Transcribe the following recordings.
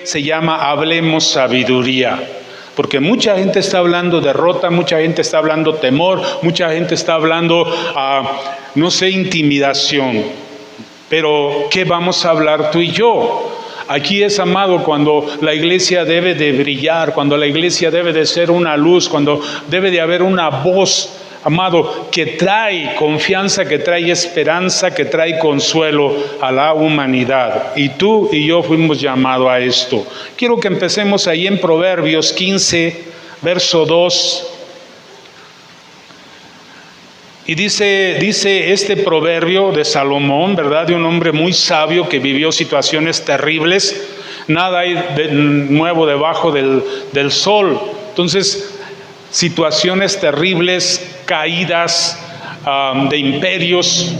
Se llama Hablemos Sabiduría, porque mucha gente está hablando derrota, mucha gente está hablando temor, mucha gente está hablando, no sé, intimidación. Pero ¿qué vamos a hablar tú y yo? Aquí es, amado, cuando la iglesia debe de brillar, cuando la iglesia debe de ser una luz, cuando debe de haber una voz, amado, que trae confianza, que trae esperanza, que trae consuelo a la humanidad. Y tú y yo fuimos llamados a esto. Quiero que empecemos ahí en Proverbios 15, verso 2. Y dice este proverbio de Salomón, ¿verdad? De un hombre muy sabio que vivió situaciones terribles. Nada hay nuevo debajo del sol. Entonces, situaciones terribles, caídas de imperios.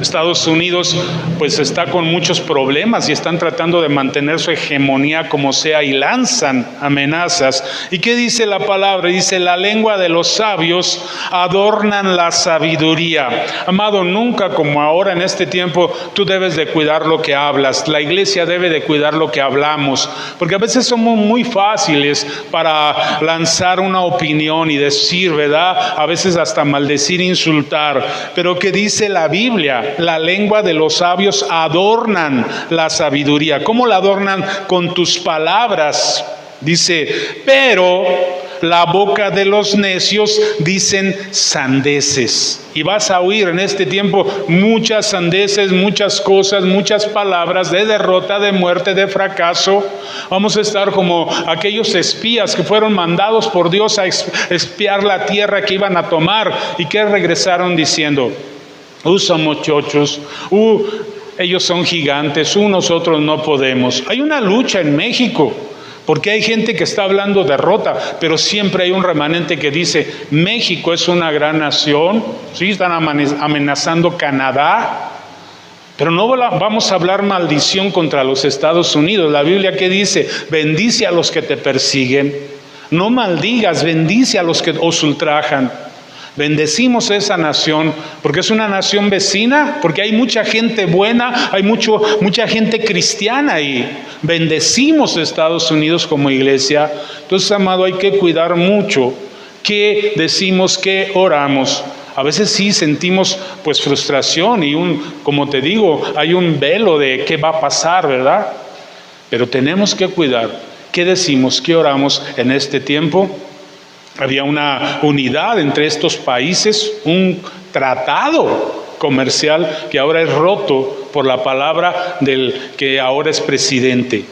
Estados Unidos pues está con muchos problemas y están tratando de mantener su hegemonía como sea y lanzan amenazas. ¿Y qué dice la palabra? Dice: la lengua de los sabios adornan la sabiduría. Amado, nunca como ahora en este tiempo tú debes de cuidar lo que hablas. La iglesia debe de cuidar lo que hablamos, porque a veces somos muy fáciles para lanzar una opinión y decir, ¿verdad? A veces hasta maldecir, insultar. Pero ¿qué dice la Biblia? La lengua de los sabios adornan la sabiduría. ¿Cómo la adornan? Con tus palabras. Dice, pero la boca de los necios dicen sandeces. Y vas a oír en este tiempo muchas sandeces, muchas cosas, muchas palabras de derrota, de muerte, de fracaso. Vamos a estar como aquellos espías que fueron mandados por Dios a espiar la tierra que iban a tomar y que regresaron diciendo: son muchachos, ellos son gigantes, nosotros no podemos. Hay una lucha en México, porque hay gente que está hablando derrota, pero siempre hay un remanente que dice: México es una gran nación. Sí, están amenazando Canadá, pero no vamos a hablar maldición contra los Estados Unidos. La Biblia, ¿qué dice? Bendice a los que te persiguen. No maldigas, bendice a los que os ultrajan. Bendecimos esa nación porque es una nación vecina, porque hay mucha gente buena, hay mucha gente cristiana y bendecimos a Estados Unidos como iglesia. Entonces, amado, hay que cuidar mucho qué decimos, qué oramos. A veces sí sentimos pues frustración y como te digo, hay un velo de qué va a pasar, ¿verdad? Pero tenemos que cuidar qué decimos, qué oramos en este tiempo. Había una unidad entre estos países, un tratado comercial que ahora es roto por la palabra del que ahora es presidente.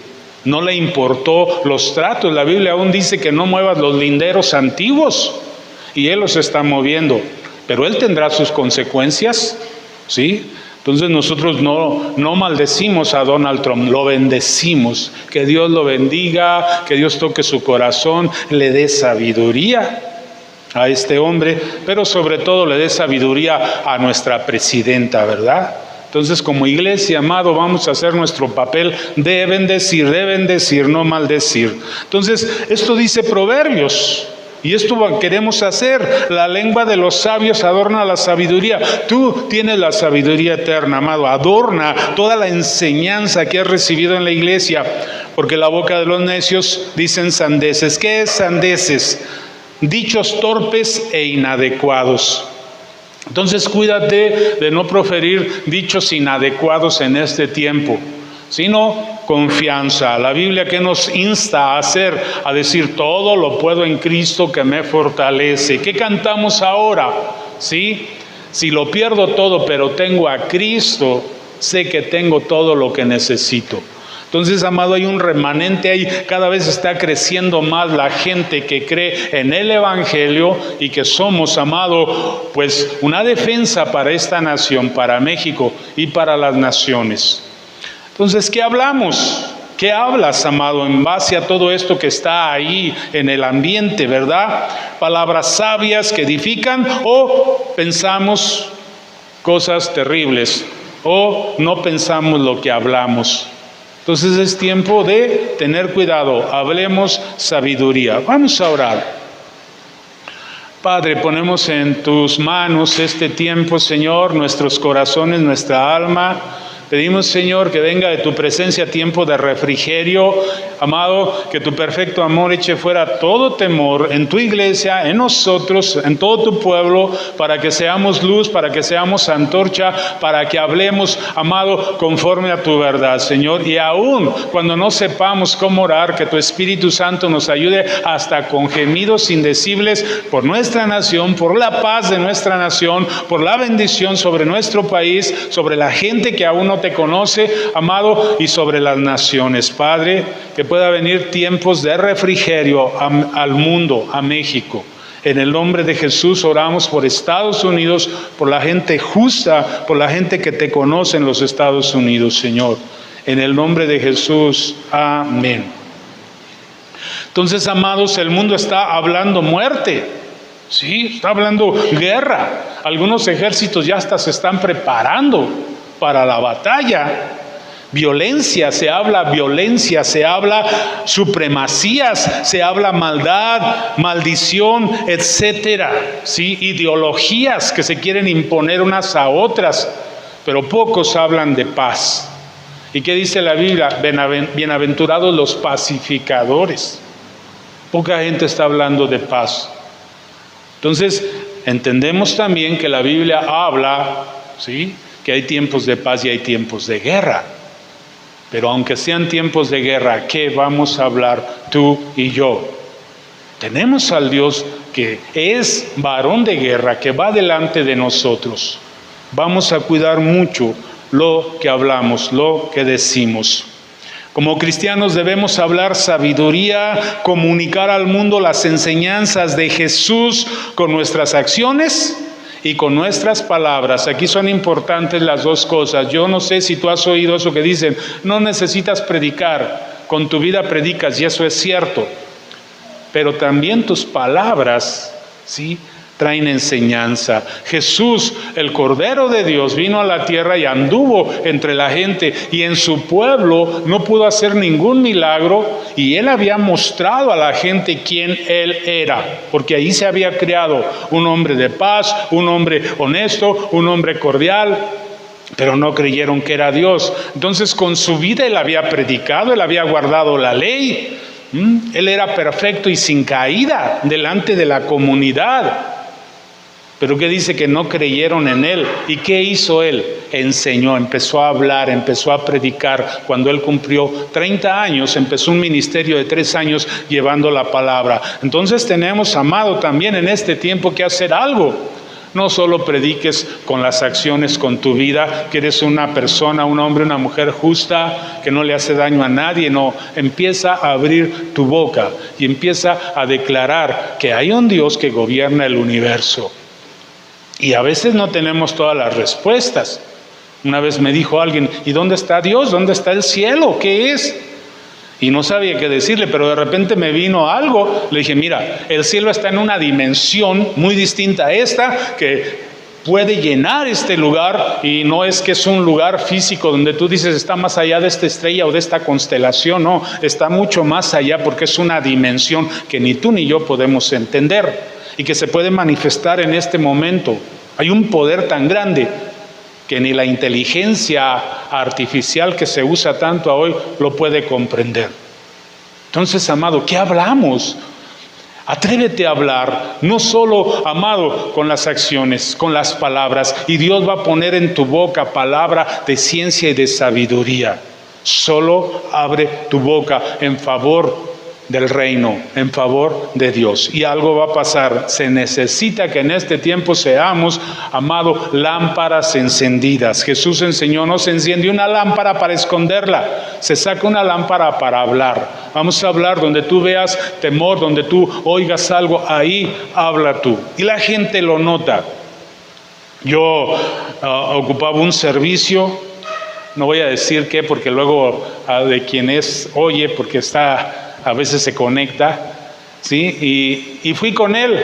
No le importó los tratos. La Biblia aún dice que no muevas los linderos antiguos y él los está moviendo, pero él tendrá sus consecuencias, ¿sí? Entonces nosotros no maldecimos a Donald Trump, lo bendecimos. Que Dios lo bendiga, que Dios toque su corazón, le dé sabiduría a este hombre, pero sobre todo le dé sabiduría a nuestra presidenta, ¿verdad? Entonces, como iglesia, amado, vamos a hacer nuestro papel de bendecir, no maldecir. Entonces, esto dice Proverbios. Y esto queremos hacer. La lengua de los sabios adorna la sabiduría. Tú tienes la sabiduría eterna, amado. Adorna toda la enseñanza que has recibido en la iglesia. Porque la boca de los necios dicen sandeces. ¿Qué es sandeces? Dichos torpes e inadecuados. Entonces cuídate de no proferir dichos inadecuados en este tiempo, sino confianza. La Biblia, que nos insta a hacer, a decir: todo lo puedo en Cristo que me fortalece. ¿Qué cantamos ahora? ¿Sí? Si lo pierdo todo, pero tengo a Cristo, sé que tengo todo lo que necesito. Entonces, amado, hay un remanente ahí, cada vez está creciendo más la gente que cree en el Evangelio y que somos, amado, pues una defensa para esta nación, para México y para las naciones. Entonces, ¿qué hablamos? ¿Qué hablas, amado, en base a todo esto que está ahí en el ambiente, verdad? Palabras sabias que edifican, o pensamos cosas terribles, o no pensamos lo que hablamos. Entonces es tiempo de tener cuidado. Hablemos sabiduría. Vamos a orar. Padre, ponemos en tus manos este tiempo, Señor, nuestros corazones, nuestra alma. Pedimos, Señor, que venga de tu presencia tiempo de refrigerio, amado, que tu perfecto amor eche fuera todo temor en tu iglesia, en nosotros, en todo tu pueblo, para que seamos luz, para que seamos antorcha, para que hablemos, amado, conforme a tu verdad, Señor. Y aún cuando no sepamos cómo orar, que tu Espíritu Santo nos ayude hasta con gemidos indecibles por nuestra nación, por la paz de nuestra nación, por la bendición sobre nuestro país, sobre la gente que aún no te conoce, amado, y sobre las naciones. Padre, que pueda venir tiempos de refrigerio al mundo, a México. En el nombre de Jesús oramos por Estados Unidos, por la gente justa, por la gente que te conoce en los Estados Unidos, Señor. En el nombre de Jesús, amén. Entonces, amados, el mundo está hablando muerte. Sí, está hablando guerra. Algunos ejércitos ya hasta se están preparando para la batalla. Violencia, se habla supremacías, se habla maldad, maldición, etcétera. Sí, ideologías que se quieren imponer unas a otras, pero pocos hablan de paz. ¿Y qué dice la Biblia? Bienaventurados los pacificadores. Poca gente está hablando de paz. Entonces, entendemos también que la Biblia habla, ¿sí?, que hay tiempos de paz y hay tiempos de guerra. Pero aunque sean tiempos de guerra, ¿qué vamos a hablar tú y yo? Tenemos al Dios que es varón de guerra, que va delante de nosotros. Vamos a cuidar mucho lo que hablamos, lo que decimos. Como cristianos debemos hablar sabiduría, comunicar al mundo las enseñanzas de Jesús con nuestras acciones y con nuestras palabras. Aquí son importantes las dos cosas. Yo no sé si tú has oído eso que dicen, no necesitas predicar, con tu vida predicas, y eso es cierto. Pero también tus palabras, ¿sí?, traen enseñanza. Jesús, el Cordero de Dios, vino a la tierra y anduvo entre la gente, y en su pueblo no pudo hacer ningún milagro, y él había mostrado a la gente quién él era, porque ahí se había creado un hombre de paz, un hombre honesto, un hombre cordial, pero no creyeron que era Dios. Entonces, con su vida él había predicado, él había guardado la ley, él era perfecto y sin caída delante de la comunidad. Pero ¿qué dice? Que no creyeron en él. ¿Y qué hizo él? Enseñó, empezó a hablar, empezó a predicar. Cuando él cumplió 30 años, empezó un ministerio de 3 años llevando la palabra. Entonces tenemos, amado, también en este tiempo que hacer algo. No solo prediques con las acciones, con tu vida, que eres una persona, un hombre, una mujer justa, que no le hace daño a nadie. No, empieza a abrir tu boca y empieza a declarar que hay un Dios que gobierna el universo. Y a veces no tenemos todas las respuestas. Una vez me dijo alguien, ¿y dónde está Dios? ¿Dónde está el cielo? ¿Qué es? Y no sabía qué decirle, pero de repente me vino algo. Le dije, mira, el cielo está en una dimensión muy distinta a esta, que puede llenar este lugar, y no es que es un lugar físico donde tú dices está más allá de esta estrella o de esta constelación. No, está mucho más allá, porque es una dimensión que ni tú ni yo podemos entender, y que se puede manifestar en este momento. Hay un poder tan grande que ni la inteligencia artificial que se usa tanto hoy lo puede comprender. Entonces, amado, ¿qué hablamos? Atrévete a hablar, no solo, amado, con las acciones, con las palabras, y Dios va a poner en tu boca palabra de ciencia y de sabiduría. Solo abre tu boca en favor del reino, en favor de Dios, y algo va a pasar. Se necesita que en este tiempo seamos, amado, lámparas encendidas. Jesús enseñó, no se enciende una lámpara para esconderla, se saca una lámpara para hablar. Vamos a hablar donde tú veas temor, donde tú oigas algo, ahí habla tú, y la gente lo nota. Yo ocupaba un servicio, no voy a decir qué, porque luego de quien es oye, porque a veces se conecta, ¿sí? Y fui con él,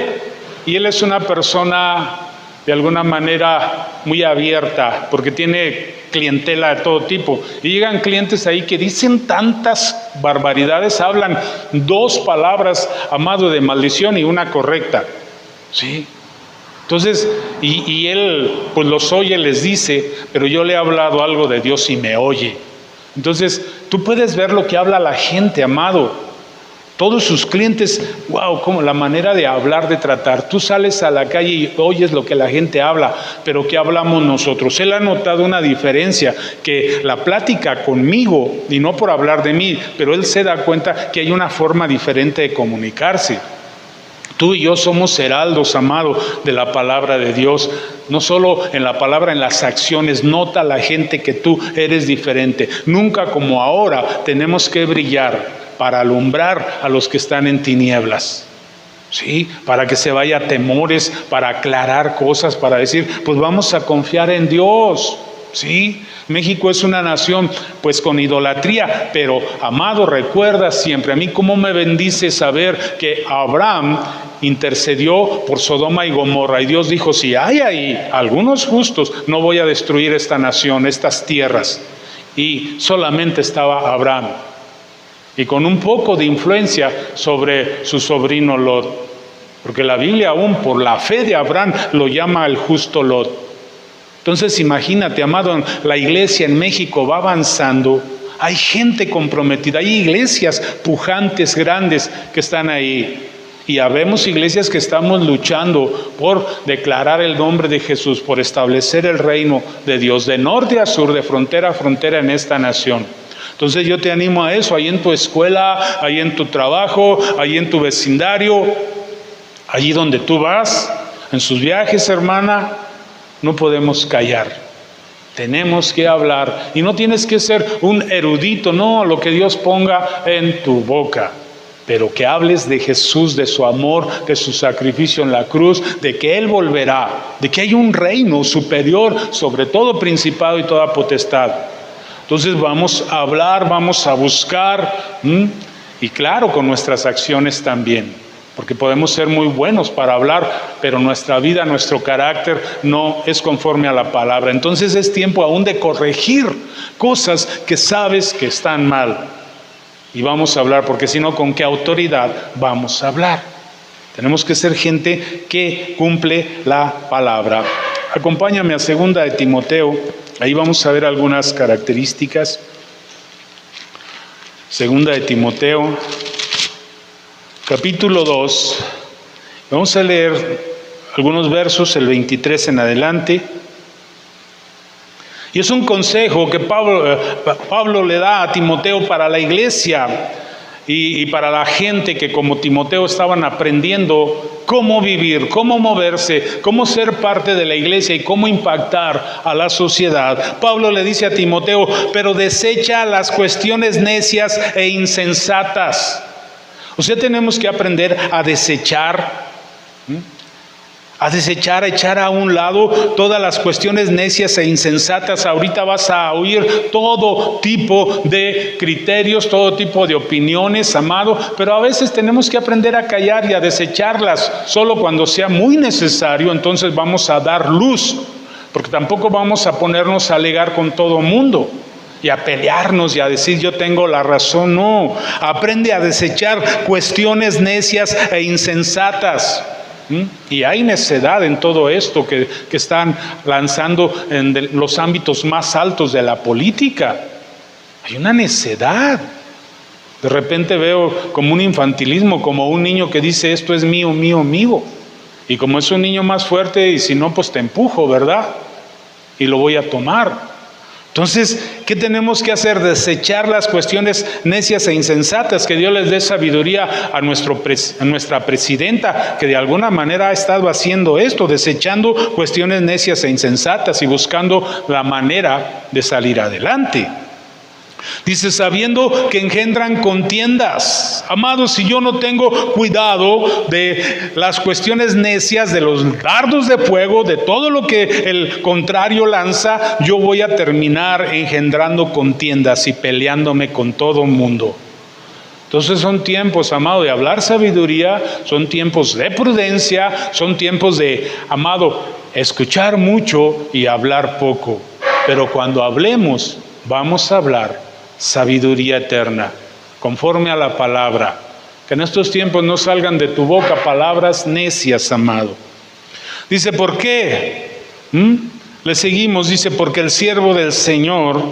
y él es una persona de alguna manera muy abierta, porque tiene clientela de todo tipo, y llegan clientes ahí que dicen tantas barbaridades, hablan 2 palabras, amado, de maldición y una correcta, ¿sí? Entonces, y él pues los oye, les dice, pero yo le he hablado algo de Dios y me oye. Entonces, tú puedes ver lo que habla la gente, amado. Todos sus clientes, wow, como la manera de hablar, de tratar. Tú sales a la calle y oyes lo que la gente habla, pero ¿qué hablamos nosotros? Él ha notado una diferencia, que la plática conmigo, y no por hablar de mí, pero él se da cuenta que hay una forma diferente de comunicarse. Tú y yo somos heraldos, amado, de la palabra de Dios. No solo en la palabra, en las acciones. Nota a la gente que tú eres diferente. Nunca como ahora tenemos que brillar para alumbrar a los que están en tinieblas. ¿Sí? Para que se vaya temores, para aclarar cosas, para decir, pues vamos a confiar en Dios. ¿Sí? México es una nación pues con idolatría, pero amado, recuerda siempre, a mí cómo me bendice saber que Abraham intercedió por Sodoma y Gomorra, y Dios dijo, si hay ahí algunos justos, no voy a destruir esta nación, estas tierras. Y solamente estaba Abraham, y con un poco de influencia sobre su sobrino Lot, porque la Biblia aún por la fe de Abraham lo llama el justo Lot. Entonces imagínate, amado, la iglesia en México va avanzando, hay gente comprometida, hay iglesias pujantes, grandes que están ahí. Y habemos iglesias que estamos luchando por declarar el nombre de Jesús, por establecer el reino de Dios, de norte a sur, de frontera a frontera en esta nación. Entonces yo te animo a eso, ahí en tu escuela, ahí en tu trabajo, ahí en tu vecindario, allí donde tú vas, en sus viajes, hermana. No podemos callar, tenemos que hablar, y no tienes que ser un erudito, no, lo que Dios ponga en tu boca, pero que hables de Jesús, de su amor, de su sacrificio en la cruz, de que Él volverá, de que hay un reino superior sobre todo principado y toda potestad. Entonces vamos a hablar, vamos a buscar, y claro, con nuestras acciones también. Porque podemos ser muy buenos para hablar, pero nuestra vida, nuestro carácter no es conforme a la palabra. Entonces es tiempo aún de corregir cosas que sabes que están mal. Y vamos a hablar, porque si no, ¿con qué autoridad vamos a hablar? Tenemos que ser gente que cumple la palabra. Acompáñame a 2 de Timoteo, ahí vamos a ver algunas características. 2 de Timoteo, capítulo 2, vamos a leer algunos versos, el 23 en adelante. Y es un consejo que Pablo le da a Timoteo para la iglesia y para la gente que como Timoteo estaban aprendiendo cómo vivir, cómo moverse, cómo ser parte de la iglesia y cómo impactar a la sociedad. Pablo le dice a Timoteo, pero desecha las cuestiones necias e insensatas. O sea, tenemos que aprender a desechar, a echar a un lado todas las cuestiones necias e insensatas. Ahorita vas a oír todo tipo de criterios, todo tipo de opiniones, amado, pero a veces tenemos que aprender a callar y a desecharlas solo cuando sea muy necesario. Entonces vamos a dar luz, porque tampoco vamos a ponernos a alegar con todo mundo y a pelearnos y a decir yo tengo la razón. No, aprende a desechar cuestiones necias e insensatas. Y hay necedad en todo esto que están lanzando en los ámbitos más altos de la política. Hay una necedad. De repente veo como un infantilismo, como un niño que dice esto es mío, mío, mío. Y como es un niño más fuerte, y si no, pues te empujo, ¿verdad? Y lo voy a tomar. Entonces, ¿qué tenemos que hacer? Desechar las cuestiones necias e insensatas. Que Dios les dé sabiduría a nuestra presidenta, que de alguna manera ha estado haciendo esto, desechando cuestiones necias e insensatas y buscando la manera de salir adelante. Dice, sabiendo que engendran contiendas. Amados, si yo no tengo cuidado de las cuestiones necias, de los dardos de fuego, de todo lo que el contrario lanza, yo voy a terminar engendrando contiendas y peleándome con todo el mundo. Entonces son tiempos, amado, de hablar sabiduría, son tiempos de prudencia, son tiempos de, amado, escuchar mucho y hablar poco. Pero cuando hablemos, vamos a hablar sabiduría eterna, conforme a la palabra. Que en estos tiempos no salgan de tu boca palabras necias, amado. Dice, ¿por qué? Le seguimos, dice, porque el siervo del Señor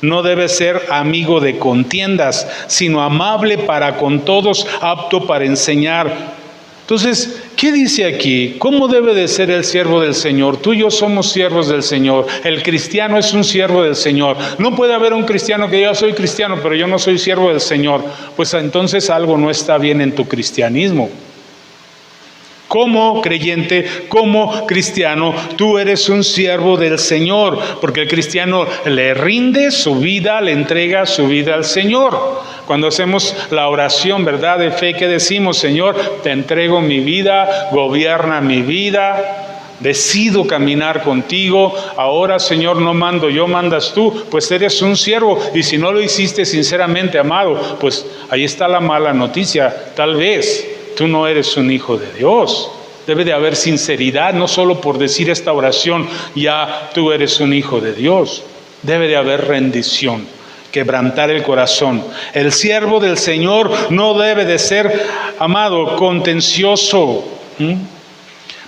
no debe ser amigo de contiendas, sino amable para con todos, apto para enseñar. Entonces, ¿qué dice aquí? ¿Cómo debe de ser el siervo del Señor? Tú y yo somos siervos del Señor. El cristiano es un siervo del Señor. No puede haber un cristiano que yo soy cristiano, pero yo no soy siervo del Señor. Pues entonces algo no está bien en tu cristianismo. Como creyente, como cristiano, tú eres un siervo del Señor, porque el cristiano le rinde su vida, le entrega su vida al Señor. Cuando hacemos la oración, ¿verdad?, de fe, que decimos, Señor, te entrego mi vida, gobierna mi vida, decido caminar contigo. Ahora, Señor, no mando yo, mandas tú. Pues eres un siervo, y si no lo hiciste sinceramente, amado, pues ahí está la mala noticia. Tal vez tú no eres un hijo de Dios. Debe de haber sinceridad, no solo por decir esta oración, ya tú eres un hijo de Dios. Debe de haber rendición, quebrantar el corazón. El siervo del Señor no debe de ser, amado, contencioso.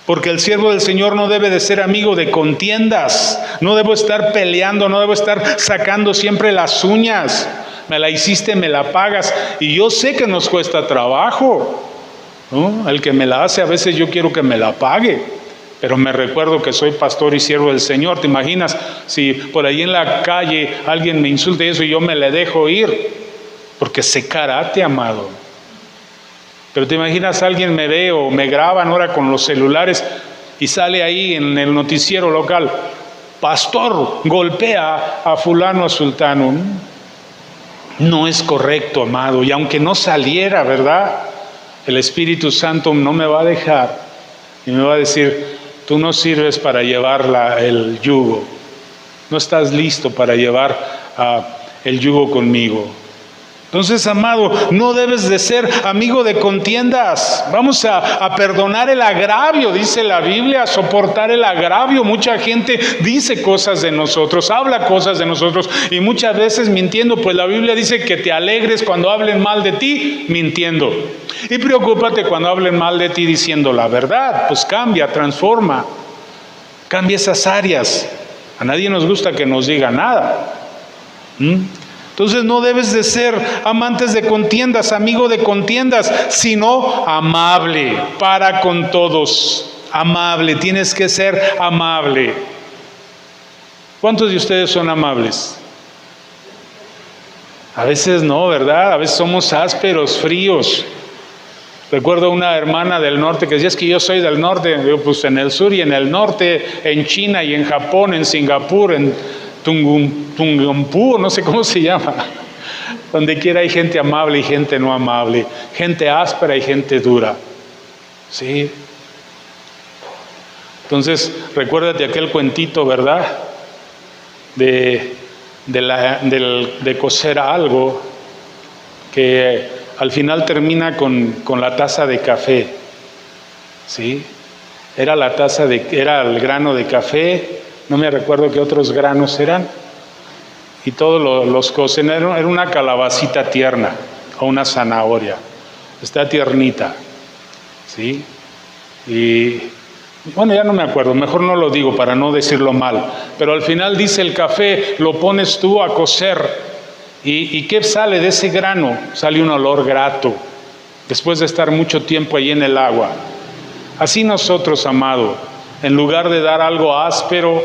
Porque el siervo del Señor no debe de ser amigo de contiendas. No debo estar peleando, no debo estar sacando siempre las uñas. Me la hiciste, me la pagas. Y yo sé que nos cuesta trabajo, ¿no? El que me la hace, a veces yo quiero que me la pague, pero me recuerdo que soy pastor y siervo del Señor. ¿Te imaginas si por ahí en la calle alguien me insulte eso y yo me le dejo ir? Porque sé karate, amado. Pero te imaginas, alguien me ve o me graban ahora con los celulares y sale ahí en el noticiero local, pastor golpea a fulano, a sultano. No es correcto, amado. Y aunque no saliera, ¿verdad?, el Espíritu Santo no me va a dejar y me va a decir, tú no sirves para llevar el yugo, no estás listo para llevar el yugo conmigo. Entonces, amado, no debes de ser amigo de contiendas. Vamos a perdonar el agravio, dice la Biblia, a soportar el agravio. Mucha gente dice cosas de nosotros, habla cosas de nosotros, y muchas veces mintiendo. Pues la Biblia dice que te alegres cuando hablen mal de ti, mintiendo. Y preocúpate cuando hablen mal de ti diciendo la verdad. Pues cambia, transforma, cambia esas áreas. A nadie nos gusta que nos diga nada. Entonces no debes de ser amantes de contiendas, amigo de contiendas, sino amable para con todos. Amable, tienes que ser amable. ¿Cuántos de ustedes son amables? A veces no, ¿verdad? A veces somos ásperos, fríos. Recuerdo una hermana del norte que decía, es que yo soy del norte. Digo, pues en el sur y en el norte, en China y en Japón, en Singapur, en Tungampu, no sé cómo se llama. Donde quiera hay gente amable y gente no amable, gente áspera y gente dura. ¿Sí? Entonces, recuérdate aquel cuentito, ¿verdad?, de cocer algo que al final termina con la taza de café. ¿Sí? Era el grano de café, no me recuerdo qué otros granos eran, y todos los cocen. Era una calabacita tierna o una zanahoria, está tiernita, ¿sí? Y bueno, ya no me acuerdo, mejor no lo digo para no decirlo mal, pero al final dice el café, lo pones tú a cocer, ¿y qué sale de ese grano? Sale un olor grato, después de estar mucho tiempo ahí en el agua. Así nosotros, amado, en lugar de dar algo áspero,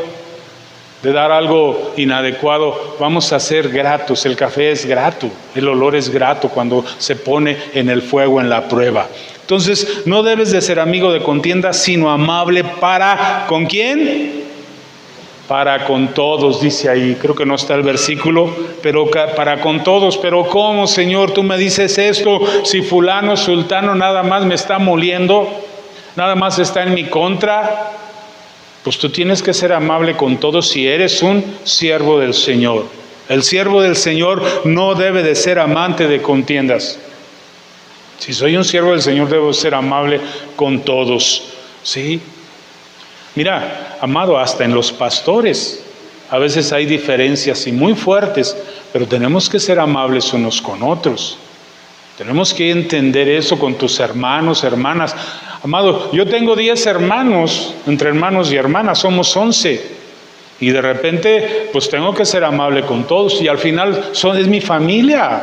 de dar algo inadecuado, vamos a ser gratos. El café es grato, el olor es grato cuando se pone en el fuego, en la prueba. Entonces, no debes de ser amigo de contienda, sino amable para, ¿con quién? Para con todos, dice ahí. Creo que no está el versículo, pero para con todos. Pero ¿cómo, Señor? Tú me dices esto, si fulano, sultano, nada más me está moliendo, nada más está en mi contra. Pues tú tienes que ser amable con todos si eres un siervo del Señor. El siervo del Señor no debe de ser amante de contiendas. Si soy un siervo del Señor, debo ser amable con todos. ¿Sí? Mira, amado, hasta en los pastores a veces hay diferencias y muy fuertes, pero tenemos que ser amables unos con otros. Tenemos que entender eso con tus hermanos, hermanas. Amado, yo tengo 10 hermanos, entre hermanos y hermanas, somos 11. Y de repente, pues tengo que ser amable con todos. Y al final es mi familia.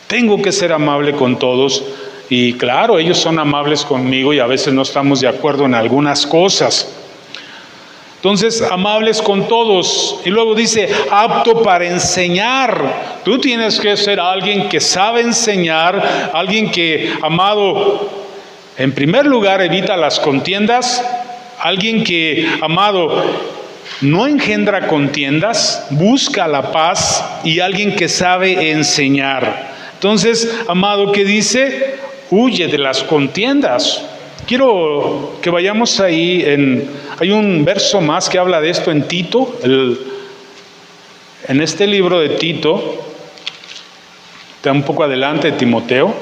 Tengo que ser amable con todos. Y claro, ellos son amables conmigo y a veces no estamos de acuerdo en algunas cosas. Entonces, amables con todos. Y luego dice, apto para enseñar. Tú tienes que ser alguien que sabe enseñar, alguien que, amado, en primer lugar evita las contiendas, alguien que, amado, no engendra contiendas, busca la paz y alguien que sabe enseñar. Entonces, amado, ¿qué dice? Huye de las contiendas. Quiero que vayamos ahí, hay un verso más que habla de esto en Tito, en este libro de Tito, está un poco adelante de Timoteo.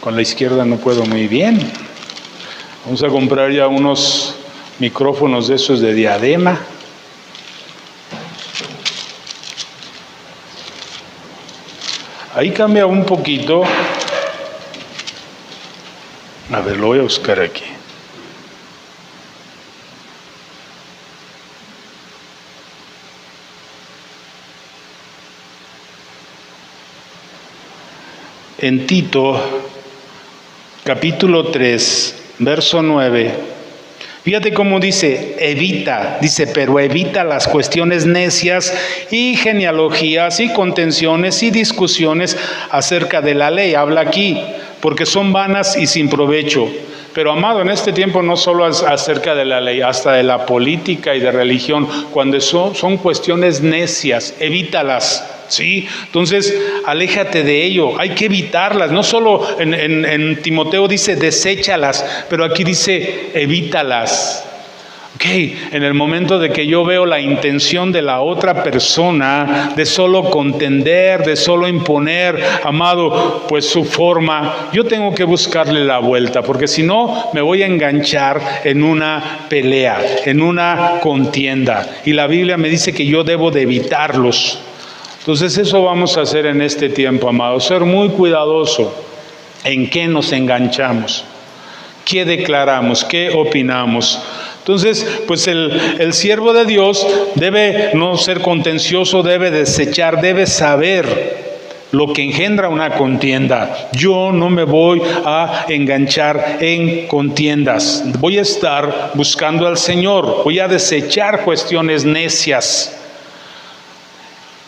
Con la izquierda no puedo muy bien. Vamos a comprar ya unos micrófonos de esos de diadema. Ahí cambia un poquito. A ver, lo voy a buscar aquí. En Tito, capítulo 3, verso 9, fíjate cómo dice, pero evita las cuestiones necias y genealogías y contenciones y discusiones acerca de la ley. Habla aquí, porque son vanas y sin provecho. Pero amado, en este tiempo no solo acerca de la ley, hasta de la política y de religión, cuando son cuestiones necias, evítalas. ¿Sí? Entonces, aléjate de ello, hay que evitarlas. No solo en Timoteo dice deséchalas, pero aquí dice evítalas. Ok, en el momento de que yo veo la intención de la otra persona, de solo contender, de solo imponer, amado, pues su forma, yo tengo que buscarle la vuelta, porque si no me voy a enganchar en una pelea, en una contienda. Y la Biblia me dice que yo debo de evitarlos. Entonces eso vamos a hacer en este tiempo, amados, ser muy cuidadoso en qué nos enganchamos, qué declaramos, qué opinamos. Entonces, pues el siervo de Dios debe no ser contencioso, debe desechar, debe saber lo que engendra una contienda. Yo no me voy a enganchar en contiendas, voy a estar buscando al Señor, voy a desechar cuestiones necias.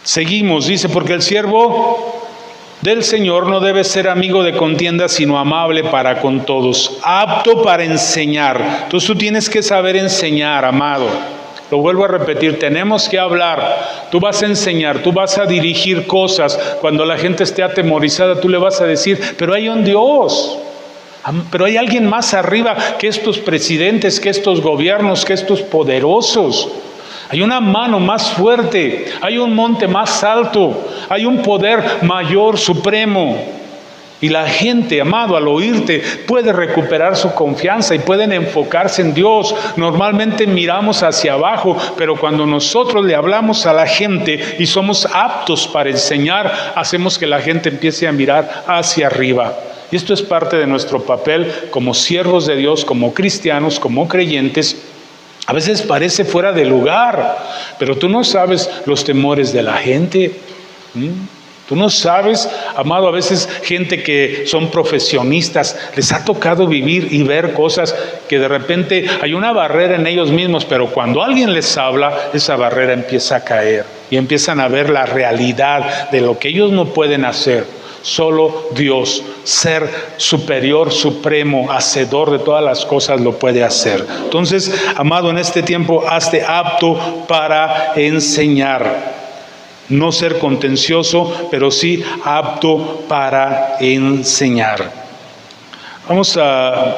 Seguimos, dice, porque el siervo del Señor no debe ser amigo de contiendas, sino amable para con todos, apto para enseñar. Entonces tú tienes que saber enseñar, amado. Lo vuelvo a repetir, tenemos que hablar. Tú vas a enseñar, tú vas a dirigir cosas. Cuando la gente esté atemorizada, tú le vas a decir, pero hay un Dios. Pero hay alguien más arriba que estos presidentes, que estos gobiernos, que estos poderosos. Hay una mano más fuerte, hay un monte más alto, hay un poder mayor, supremo. Y la gente, amado, al oírte, puede recuperar su confianza y pueden enfocarse en Dios. Normalmente miramos hacia abajo, pero cuando nosotros le hablamos a la gente y somos aptos para enseñar, hacemos que la gente empiece a mirar hacia arriba. Y esto es parte de nuestro papel como siervos de Dios, como cristianos, como creyentes. A veces parece fuera de lugar, pero tú no sabes los temores de la gente. Tú no sabes, amado, a veces gente que son profesionistas, les ha tocado vivir y ver cosas que de repente hay una barrera en ellos mismos, pero cuando alguien les habla, esa barrera empieza a caer y empiezan a ver la realidad de lo que ellos no pueden hacer. Solo Dios, ser superior, supremo, hacedor de todas las cosas, lo puede hacer. Entonces, amado, en este tiempo, hazte apto para enseñar. No ser contencioso, pero sí apto para enseñar. Vamos a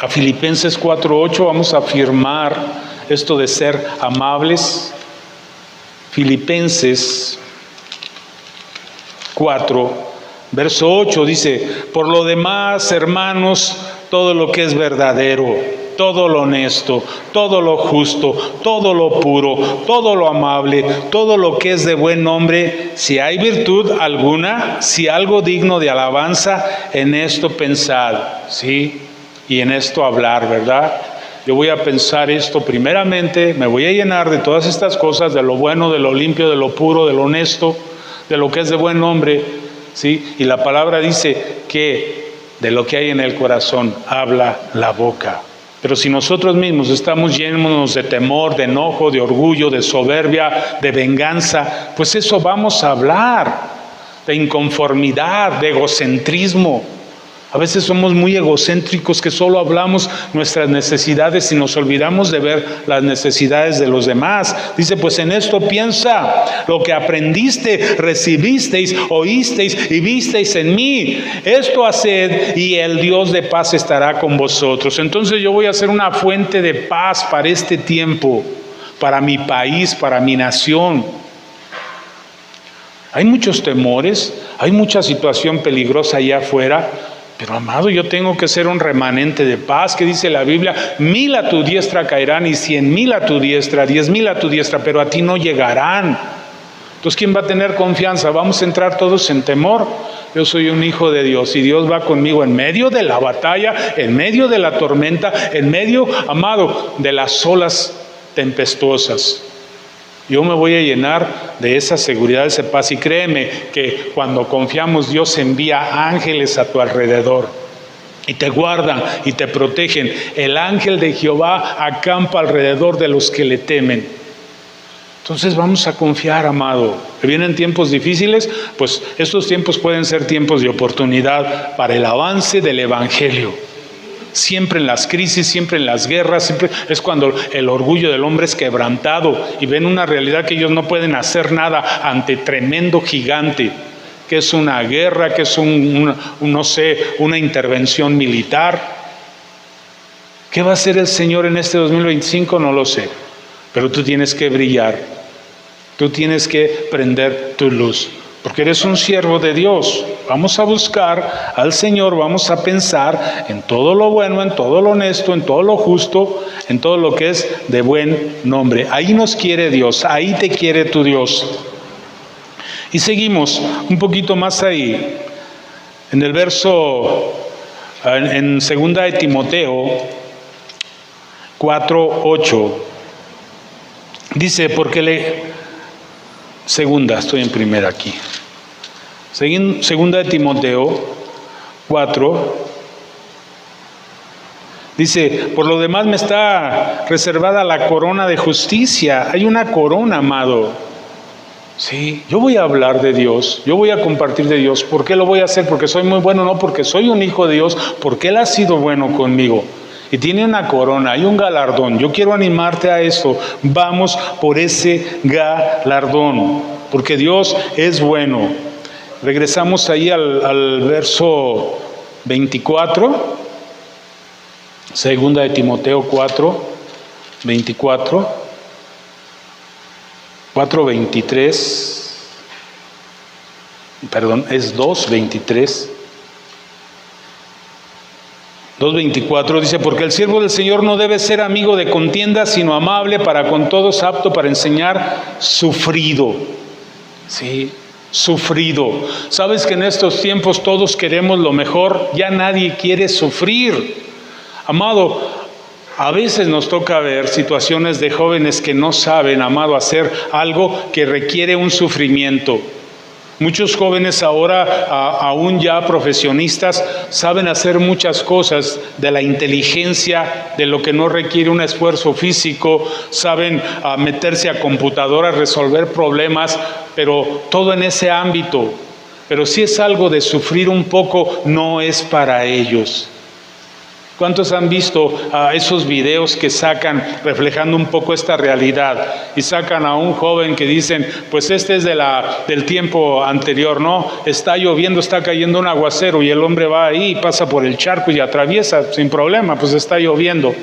Filipenses 4:8, vamos a afirmar esto de ser amables. Filipenses 4, verso 8 dice, por lo demás, hermanos, todo lo que es verdadero, todo lo honesto, todo lo justo, todo lo puro, todo lo amable, todo lo que es de buen nombre, si hay virtud alguna, si algo digno de alabanza, en esto pensad, ¿sí? Y en esto hablar, ¿verdad? Yo voy a pensar esto primeramente, me voy a llenar de todas estas cosas, de lo bueno, de lo limpio, de lo puro, de lo honesto, de lo que es de buen nombre, ¿sí? Y la palabra dice que de lo que hay en el corazón habla la boca. Pero si nosotros mismos estamos llenos de temor, de enojo, de orgullo, de soberbia, de venganza, pues eso vamos a hablar, de inconformidad, de egocentrismo. A veces somos muy egocéntricos, que solo hablamos nuestras necesidades y nos olvidamos de ver las necesidades de los demás. Dice, pues en esto piensa, lo que aprendiste, recibisteis, oísteis y visteis en mí. Esto haced y el Dios de paz estará con vosotros. Entonces yo voy a ser una fuente de paz para este tiempo, para mi país, para mi nación. Hay muchos temores, hay mucha situación peligrosa allá afuera. Pero amado, yo tengo que ser un remanente de paz, que dice la Biblia, 1000 a tu diestra caerán y 100,000 a tu diestra, 10,000 a tu diestra, pero a ti no llegarán. Entonces, ¿quién va a tener confianza? ¿Vamos a entrar todos en temor? Yo soy un hijo de Dios y Dios va conmigo en medio de la batalla, en medio de la tormenta, en medio, amado, de las olas tempestuosas. Yo me voy a llenar de esa seguridad, de esa paz. Y créeme que cuando confiamos, Dios envía ángeles a tu alrededor y te guardan y te protegen. El ángel de Jehová acampa alrededor de los que le temen. Entonces vamos a confiar, amado. Que vienen tiempos difíciles, pues estos tiempos pueden ser tiempos de oportunidad para el avance del evangelio. Siempre en las crisis, siempre en las guerras, siempre es cuando el orgullo del hombre es quebrantado y ven una realidad que ellos no pueden hacer nada ante tremendo gigante, que es una guerra, que es una intervención militar. ¿Qué va a hacer el Señor en este 2025? No lo sé, pero tú tienes que brillar, tú tienes que prender tu luz, porque eres un siervo de Dios. Vamos a buscar al Señor, vamos a pensar en todo lo bueno, en todo lo honesto, en todo lo justo, en todo lo que es de buen nombre. Ahí nos quiere Dios, ahí te quiere tu Dios. Y seguimos un poquito más ahí, en el verso, en 2 de Timoteo 4:8, dice, estoy en primera aquí. Segunda de Timoteo 4, dice, por lo demás me está reservada la corona de justicia. Hay una corona, amado. Sí, yo voy a hablar de Dios, yo voy a compartir de Dios. ¿Por qué lo voy a hacer? ¿Porque soy muy bueno? No, porque soy un hijo de Dios, porque Él ha sido bueno conmigo. Y tiene una corona, hay un galardón. Yo quiero animarte a eso. Vamos por ese galardón, porque Dios es bueno. Regresamos ahí al verso 24, segunda de Timoteo 4:23, 2:23. 2:24 dice, porque el siervo del Señor no debe ser amigo de contiendas, sino amable para con todos, apto para enseñar, sufrido. Sí, sufrido. Sabes que en estos tiempos todos queremos lo mejor, ya nadie quiere sufrir. Amado, a veces nos toca ver situaciones de jóvenes que no saben, amado, hacer algo que requiere un sufrimiento. Muchos jóvenes ahora, aún ya profesionistas, saben hacer muchas cosas de la inteligencia, de lo que no requiere un esfuerzo físico, saben meterse a computadora, resolver problemas, pero todo en ese ámbito. Pero si es algo de sufrir un poco, no es para ellos. ¿Cuántos han visto esos videos que sacan reflejando un poco esta realidad? Y sacan a un joven que dicen, pues este es del tiempo anterior, ¿no? Está lloviendo, está cayendo un aguacero y el hombre va ahí y pasa por el charco y atraviesa sin problema, pues está lloviendo.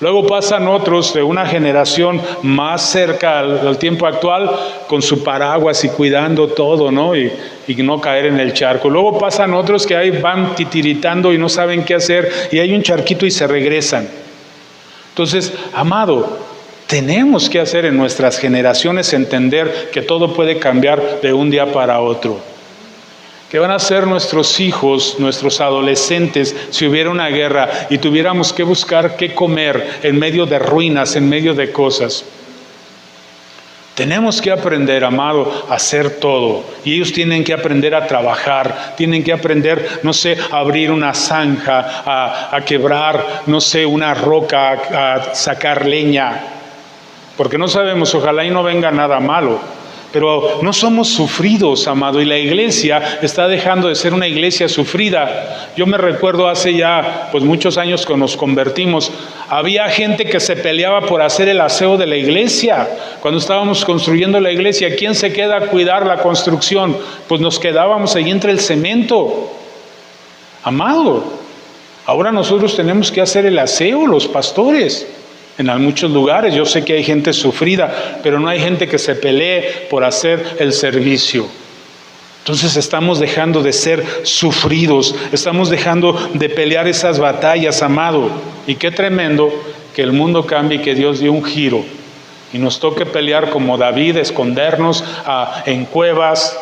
Luego pasan otros de una generación más cerca al tiempo actual con su paraguas y cuidando todo, ¿no? Y no caer en el charco. Luego pasan otros que ahí van titiritando y no saben qué hacer y hay un charquito y se regresan. Entonces, amado, tenemos que hacer en nuestras generaciones entender que todo puede cambiar de un día para otro. ¿Qué van a hacer nuestros hijos, nuestros adolescentes, si hubiera una guerra y tuviéramos que buscar qué comer en medio de ruinas, en medio de cosas? Tenemos que aprender, amado, a hacer todo. Y ellos tienen que aprender a trabajar, tienen que aprender, no sé, a abrir una zanja, a quebrar, no sé, una roca, a sacar leña. Porque no sabemos, ojalá y no venga nada malo. Pero no somos sufridos, amado, y la iglesia está dejando de ser una iglesia sufrida. Yo me recuerdo hace ya muchos años que nos convertimos, había gente que se peleaba por hacer el aseo de la iglesia. Cuando estábamos construyendo la iglesia, ¿quién se queda a cuidar la construcción? Pues nos quedábamos ahí entre el cemento. Amado, ahora nosotros tenemos que hacer el aseo, los pastores. En muchos lugares yo sé que hay gente sufrida, pero no hay gente que se pelee por hacer el servicio. Entonces estamos dejando de ser sufridos, estamos dejando de pelear esas batallas, amado. Y qué tremendo que el mundo cambie y que Dios dio un giro y nos toque pelear como David, escondernos en cuevas,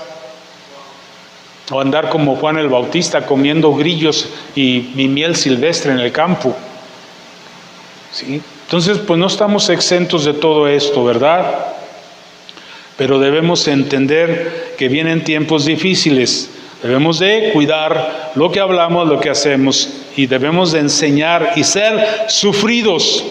o andar como Juan el Bautista comiendo grillos y miel silvestre en el campo. ¿Sí? Entonces, no estamos exentos de todo esto, ¿verdad? Pero debemos entender que vienen tiempos difíciles. Debemos de cuidar lo que hablamos, lo que hacemos, y debemos de enseñar y ser sufridos.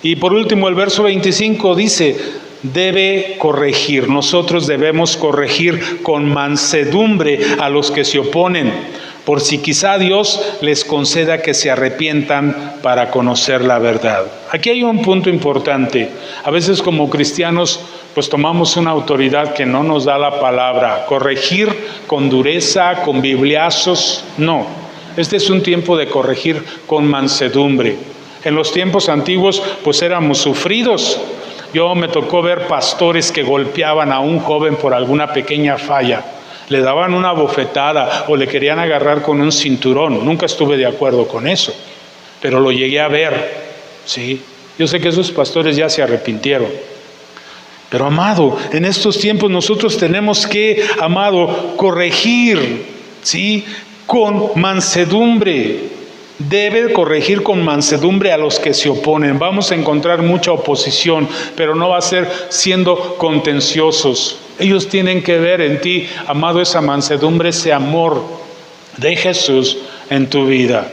Y por último, el verso 25 dice, debe corregir. Nosotros debemos corregir con mansedumbre a los que se oponen, por si quizá Dios les conceda que se arrepientan para conocer la verdad. Aquí hay un punto importante. A veces como cristianos tomamos una autoridad que no nos da la palabra. Corregir con dureza, con bibliazos, no. Este es un tiempo de corregir con mansedumbre. En los tiempos antiguos éramos sufridos. Yo me tocó ver pastores que golpeaban a un joven por alguna pequeña falla. Le daban una bofetada o le querían agarrar con un cinturón. Nunca estuve de acuerdo con eso, pero lo llegué a ver, ¿sí? Yo sé que esos pastores ya se arrepintieron. Pero, amado, en estos tiempos nosotros tenemos que, amado, corregir, ¿sí? Con mansedumbre. Debe corregir con mansedumbre a los que se oponen. Vamos a encontrar mucha oposición, pero no va a ser siendo contenciosos. Ellos tienen que ver en ti, amado, esa mansedumbre, ese amor de Jesús en tu vida.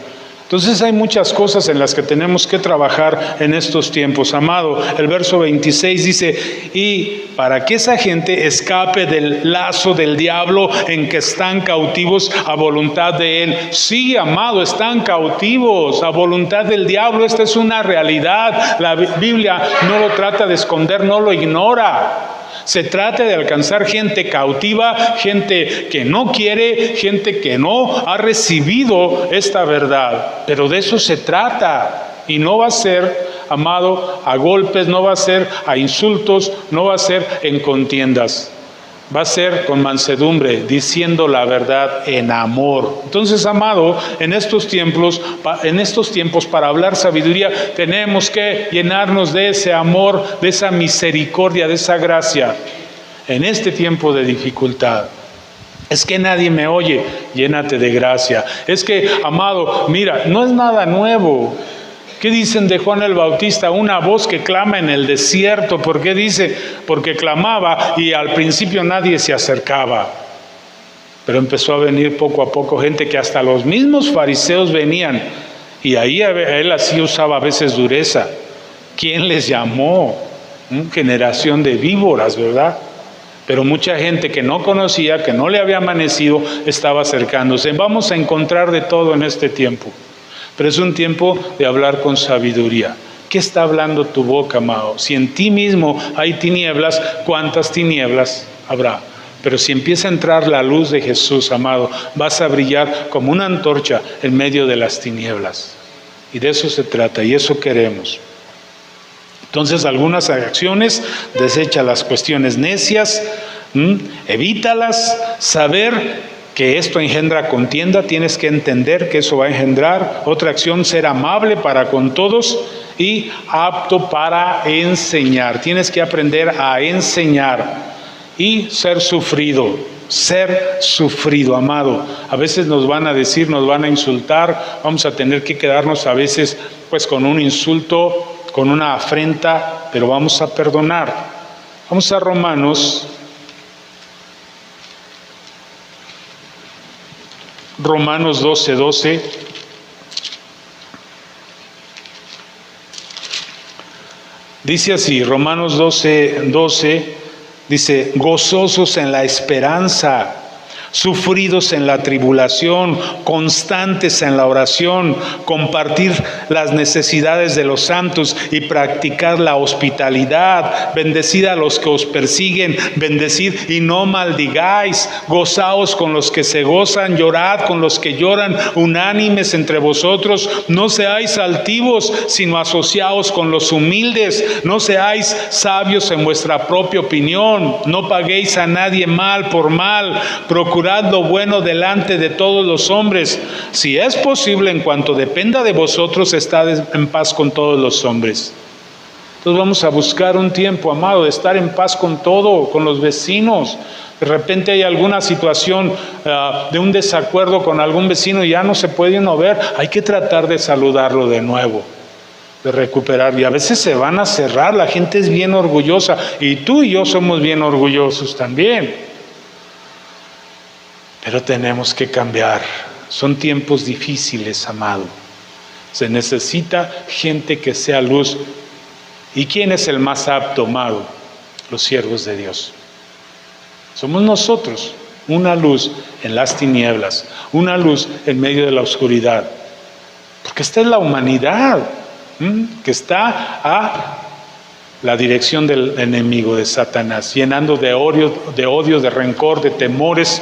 Entonces hay muchas cosas en las que tenemos que trabajar en estos tiempos, amado. El verso 26 dice, y para que esa gente escape del lazo del diablo en que están cautivos a voluntad de él. Sí, amado, están cautivos a voluntad del diablo. Esta es una realidad. La Biblia no lo trata de esconder, no lo ignora. Se trata de alcanzar gente cautiva, gente que no quiere, gente que no ha recibido esta verdad. Pero de eso se trata. Y no va a ser, amado, a golpes, no va a ser a insultos, no va a ser en contiendas. Va a ser con mansedumbre, diciendo la verdad en amor. Entonces, amado, en estos tiempos para hablar sabiduría, tenemos que llenarnos de ese amor, de esa misericordia, de esa gracia. En este tiempo de dificultad. Es que nadie me oye, llénate de gracia. Es que, amado, mira, no es nada nuevo. ¿Qué dicen de Juan el Bautista? Una voz que clama en el desierto. ¿Por qué dice? Porque clamaba y al principio nadie se acercaba. Pero empezó a venir poco a poco gente que hasta los mismos fariseos venían. Y ahí él así usaba a veces dureza. ¿Quién les llamó? Generación de víboras, ¿verdad? Pero mucha gente que no conocía, que no le había amanecido, estaba acercándose. Vamos a encontrar de todo en este tiempo. Pero es un tiempo de hablar con sabiduría. ¿Qué está hablando tu boca, amado? Si en ti mismo hay tinieblas, ¿cuántas tinieblas habrá? Pero si empieza a entrar la luz de Jesús, amado, vas a brillar como una antorcha en medio de las tinieblas. Y de eso se trata, y eso queremos. Entonces, algunas acciones, desecha las cuestiones necias, evítalas, saber que esto engendra contienda, tienes que entender que eso va a engendrar. Otra acción, ser amable para con todos y apto para enseñar. Tienes que aprender a enseñar y ser sufrido, amado. A veces nos van a decir, nos van a insultar, vamos a tener que quedarnos a veces pues con un insulto, con una afrenta, pero vamos a perdonar. Vamos a Romanos 12:12. Dice así, Romanos 12:12, dice, gozosos en la esperanza, sufridos en la tribulación, constantes en la oración, compartir las necesidades de los santos y practicar la hospitalidad. Bendecid a los que os persiguen, bendecid y no maldigáis. Gozaos con los que se gozan, llorad con los que lloran, unánimes entre vosotros. No seáis altivos, sino asociaos con los humildes. No seáis sabios en vuestra propia opinión. No paguéis a nadie mal por mal. Procurad lo bueno delante de todos los hombres. Si es posible, en cuanto dependa de vosotros, estad en paz con todos los hombres. Entonces vamos a buscar un tiempo, amado, de estar en paz con todo, con los vecinos. De repente hay alguna situación de un desacuerdo con algún vecino y ya no se puede uno ver. Hay que tratar de saludarlo de nuevo, de recuperar. Y a veces se van a cerrar, la gente es bien orgullosa. Y tú y yo somos bien orgullosos también. Pero tenemos que cambiar. Son tiempos difíciles, amado. Se necesita gente que sea luz. ¿Y quién es el más apto, amado? Los siervos de Dios. Somos nosotros, una luz en las tinieblas, una luz en medio de la oscuridad. Porque esta es la humanidad, que está a la dirección del enemigo, de Satanás, llenando de odio, de rencor, de temores.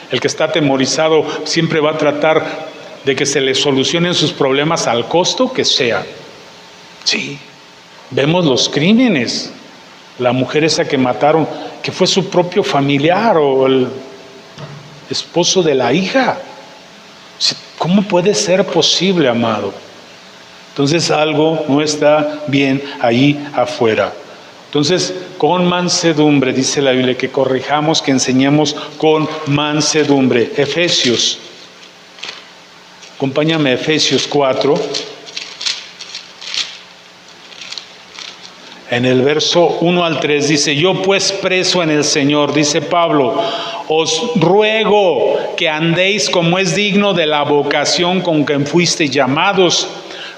El que está atemorizado siempre va a tratar de que se le solucionen sus problemas al costo que sea. Sí, vemos los crímenes. La mujer esa que mataron, que fue su propio familiar o el esposo de la hija. ¿Cómo puede ser posible, amado? Entonces algo no está bien ahí afuera. Entonces, con mansedumbre, dice la Biblia, que corrijamos, que enseñemos con mansedumbre. Efesios, acompáñame a Efesios 4. En el verso 1 al 3 dice, yo pues preso en el Señor, dice Pablo, os ruego que andéis como es digno de la vocación con que fuisteis llamados,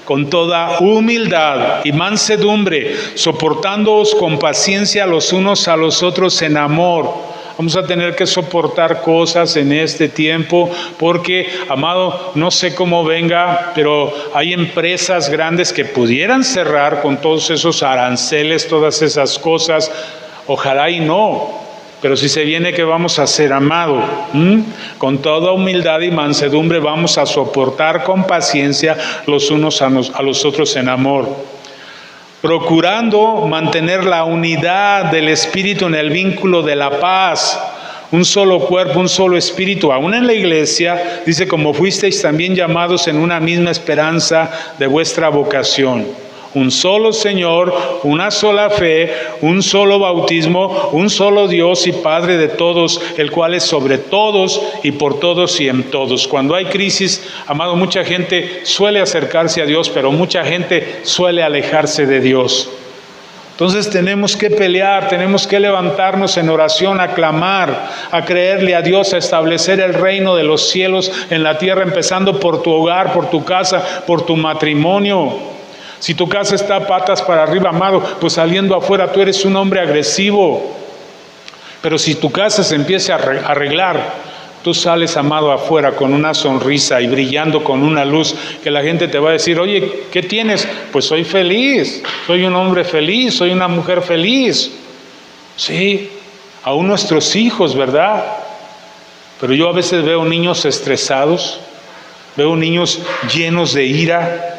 con toda humildad y mansedumbre, soportándoos con paciencia los unos a los otros en amor. Vamos a tener que soportar cosas en este tiempo porque, amado, no sé cómo venga, pero hay empresas grandes que pudieran cerrar con todos esos aranceles, todas esas cosas. Ojalá y no. Pero si se viene, ¿qué vamos a hacer, amado? Con toda humildad y mansedumbre vamos a soportar con paciencia los unos a los otros en amor, procurando mantener la unidad del Espíritu en el vínculo de la paz. Un solo cuerpo, un solo espíritu. Aún en la iglesia, dice, como fuisteis también llamados en una misma esperanza de vuestra vocación. Un solo Señor, una sola fe, un solo bautismo, un solo Dios y Padre de todos, el cual es sobre todos y por todos y en todos. Cuando hay crisis, amado, mucha gente suele acercarse a Dios, pero mucha gente suele alejarse de Dios. Entonces tenemos que pelear, tenemos que levantarnos en oración, a clamar, a creerle a Dios, a establecer el reino de los cielos en la tierra, empezando por tu hogar, por tu casa, por tu matrimonio. Si tu casa está patas para arriba, amado, pues saliendo afuera tú eres un hombre agresivo. Pero si tu casa se empieza a arreglar, tú sales, amado, afuera con una sonrisa y brillando con una luz que la gente te va a decir, oye, ¿qué tienes? Pues soy feliz, soy un hombre feliz, soy una mujer feliz. Sí, aún nuestros hijos, ¿verdad? Pero yo a veces veo niños estresados, veo niños llenos de ira,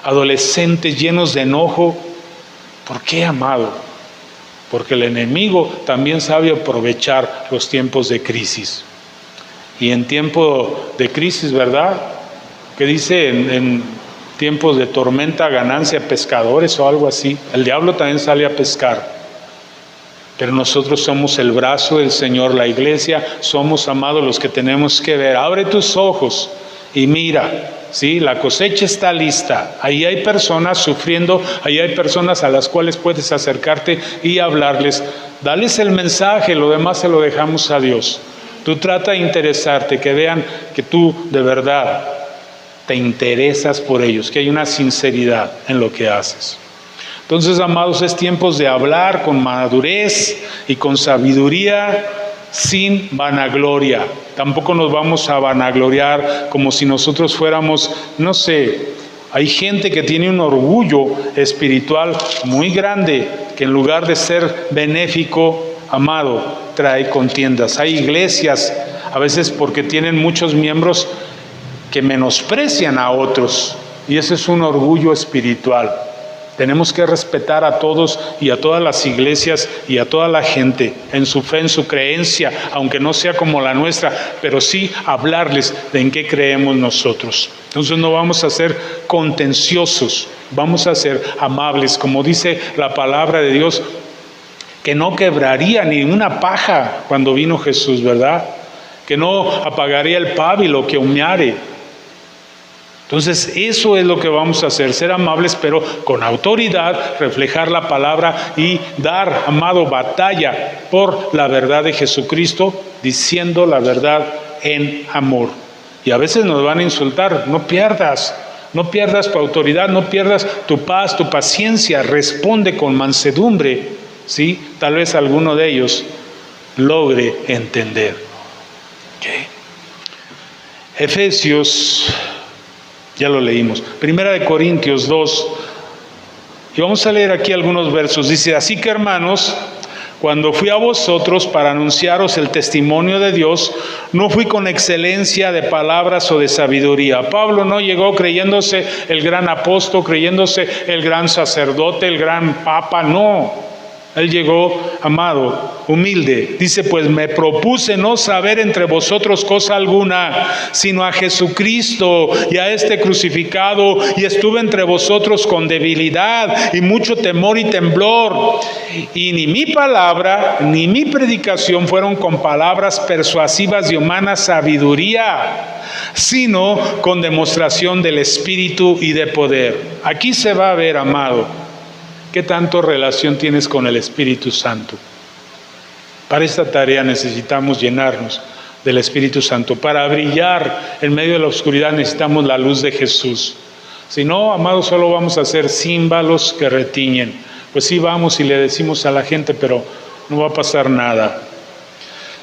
adolescentes llenos de enojo. ¿Por qué, amado? Porque el enemigo también sabe aprovechar los tiempos de crisis. Y en tiempo de crisis, ¿verdad? Que dice en tiempos de tormenta, ganancia, pescadores o algo así. El diablo también sale a pescar. Pero nosotros somos el brazo del Señor, la iglesia, somos, amados, los que tenemos que ver. Abre tus ojos y mira, ¿sí? La cosecha está lista. Ahí hay personas sufriendo, ahí hay personas a las cuales puedes acercarte y hablarles. Dales el mensaje, lo demás se lo dejamos a Dios. Tú trata de interesarte, que vean que tú de verdad te interesas por ellos, que hay una sinceridad en lo que haces. Entonces, amados, es tiempo de hablar con madurez y con sabiduría, sin vanagloria. Tampoco nos vamos a vanagloriar como si nosotros fuéramos, no sé, hay gente que tiene un orgullo espiritual muy grande, que en lugar de ser benéfico, amado, trae contiendas. Hay iglesias, a veces porque tienen muchos miembros que menosprecian a otros, y ese es un orgullo espiritual. Tenemos que respetar a todos y a todas las iglesias y a toda la gente en su fe, en su creencia, aunque no sea como la nuestra, pero sí hablarles de en qué creemos nosotros. Entonces no vamos a ser contenciosos, vamos a ser amables, como dice la palabra de Dios, que no quebraría ni una paja cuando vino Jesús, ¿verdad? Que no apagaría el pábilo que humeare. Entonces, eso es lo que vamos a hacer, ser amables, pero con autoridad, reflejar la palabra y dar, amado, batalla por la verdad de Jesucristo, diciendo la verdad en amor. Y a veces nos van a insultar, no pierdas tu autoridad, no pierdas tu paz, tu paciencia, responde con mansedumbre, ¿sí? Tal vez alguno de ellos logre entender. ¿Okay? Efesios, ya lo leímos. Primera de Corintios 2. Y vamos a leer aquí algunos versos. Dice, así que hermanos, cuando fui a vosotros para anunciaros el testimonio de Dios, no fui con excelencia de palabras o de sabiduría. Pablo no llegó creyéndose el gran apóstol, creyéndose el gran sacerdote, el gran papa, no. Él llegó, amado, humilde. Dice, pues me propuse no saber entre vosotros cosa alguna, sino a Jesucristo y a este crucificado, y estuve entre vosotros con debilidad y mucho temor y temblor. Y ni mi palabra ni mi predicación fueron con palabras persuasivas de humana sabiduría, sino con demostración del Espíritu y de poder. Aquí se va a ver, amado, ¿qué tanto relación tienes con el Espíritu Santo? Para esta tarea necesitamos llenarnos del Espíritu Santo. Para brillar en medio de la oscuridad necesitamos la luz de Jesús. Si no, amados, solo vamos a ser címbalos que retiñen. Pues sí vamos y le decimos a la gente, pero no va a pasar nada.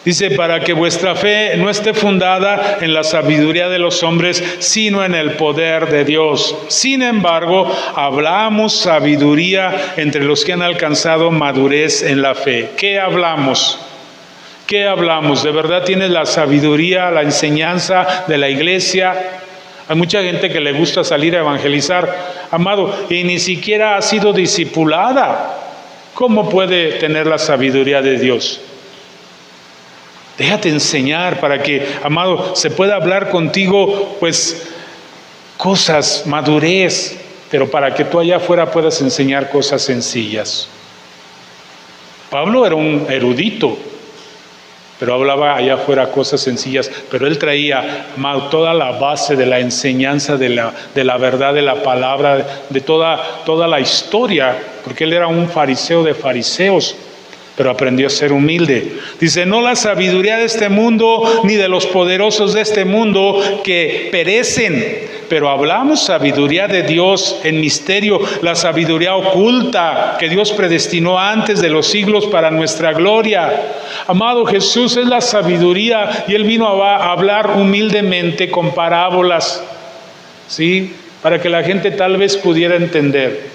Dice, para que vuestra fe no esté fundada en la sabiduría de los hombres, sino en el poder de Dios. Sin embargo, hablamos sabiduría entre los que han alcanzado madurez en la fe. ¿Qué hablamos? ¿Qué hablamos? ¿De verdad tienes la sabiduría, la enseñanza de la iglesia? Hay mucha gente que le gusta salir a evangelizar, amado, y ni siquiera ha sido discipulada. ¿Cómo puede tener la sabiduría de Dios? Déjate enseñar para que, amado, se pueda hablar contigo, pues, cosas, madurez, pero para que tú allá afuera puedas enseñar cosas sencillas. Pablo era un erudito, pero hablaba allá afuera cosas sencillas, pero él traía, amado, toda la base de la enseñanza de la verdad de la palabra, de toda la historia, porque él era un fariseo de fariseos, pero aprendió a ser humilde. Dice, no la sabiduría de este mundo, ni de los poderosos de este mundo que perecen, pero hablamos sabiduría de Dios en misterio, la sabiduría oculta que Dios predestinó antes de los siglos para nuestra gloria. Amado, Jesús es la sabiduría y Él vino a hablar humildemente con parábolas, ¿sí? Para que la gente tal vez pudiera entender.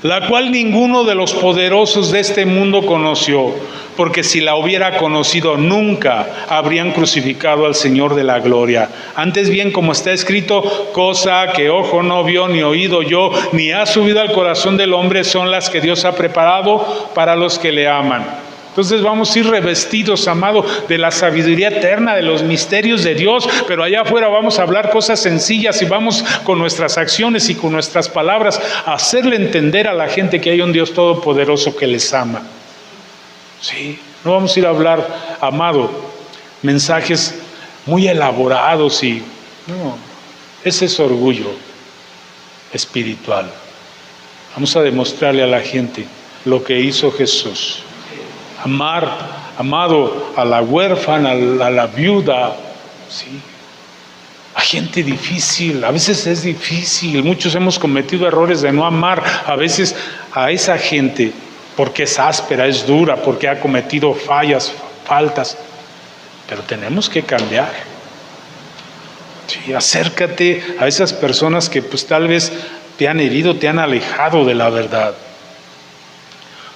La cual ninguno de los poderosos de este mundo conoció, porque si la hubiera conocido nunca habrían crucificado al Señor de la gloria. Antes bien, como está escrito, cosa que ojo no vio, ni oído yo, ni ha subido al corazón del hombre, son las que Dios ha preparado para los que le aman. Entonces vamos a ir revestidos, amado, de la sabiduría eterna, de los misterios de Dios, pero allá afuera vamos a hablar cosas sencillas y vamos con nuestras acciones y con nuestras palabras a hacerle entender a la gente que hay un Dios todopoderoso que les ama. Sí, no vamos a ir a hablar, amado, mensajes muy elaborados y no, ese es orgullo espiritual. Vamos a demostrarle a la gente lo que hizo Jesús. Amar, amado, a la huérfana, a la viuda, ¿sí? A gente difícil, a veces es difícil. Muchos hemos cometido errores de no amar a veces a esa gente porque es áspera, es dura, porque ha cometido faltas. Pero tenemos que cambiar. Sí, acércate a esas personas que pues tal vez te han herido, te han alejado de la verdad.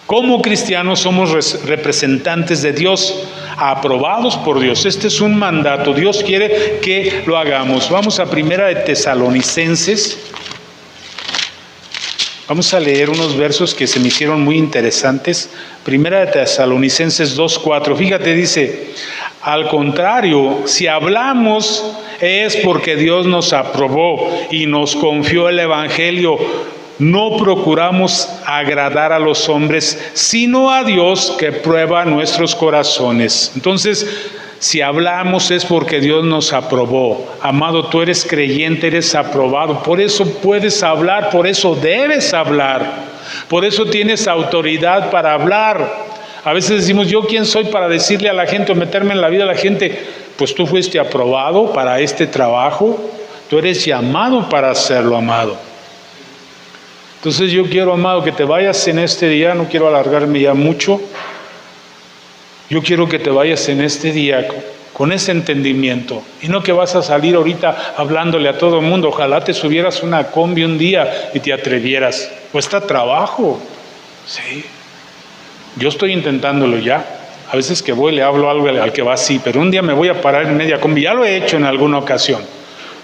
Como cristianos somos representantes de Dios, aprobados por Dios. Este es un mandato. Dios quiere que lo hagamos. Vamos a Primera de Tesalonicenses. Vamos a leer unos versos que se me hicieron muy interesantes. Primera de Tesalonicenses 2:4. Fíjate, dice: al contrario, si hablamos es porque Dios nos aprobó y nos confió el Evangelio. No procuramos agradar a los hombres, sino a Dios que prueba nuestros corazones. Entonces, si hablamos es porque Dios nos aprobó. Amado, tú eres creyente, eres aprobado. Por eso puedes hablar, por eso debes hablar. Por eso tienes autoridad para hablar. A veces decimos, ¿yo quién soy para decirle a la gente o meterme en la vida de la gente? Pues tú fuiste aprobado para este trabajo. Tú eres llamado para hacerlo, amado. Entonces yo quiero, amado, que te vayas en este día, no quiero alargarme ya mucho, yo quiero que te vayas en este día con ese entendimiento, y no que vas a salir ahorita hablándole a todo el mundo. Ojalá te subieras una combi un día y te atrevieras. Cuesta trabajo, sí. Yo estoy intentándolo ya. A veces que voy le hablo algo al que va así, pero un día me voy a parar en media combi. Ya lo he hecho en alguna ocasión,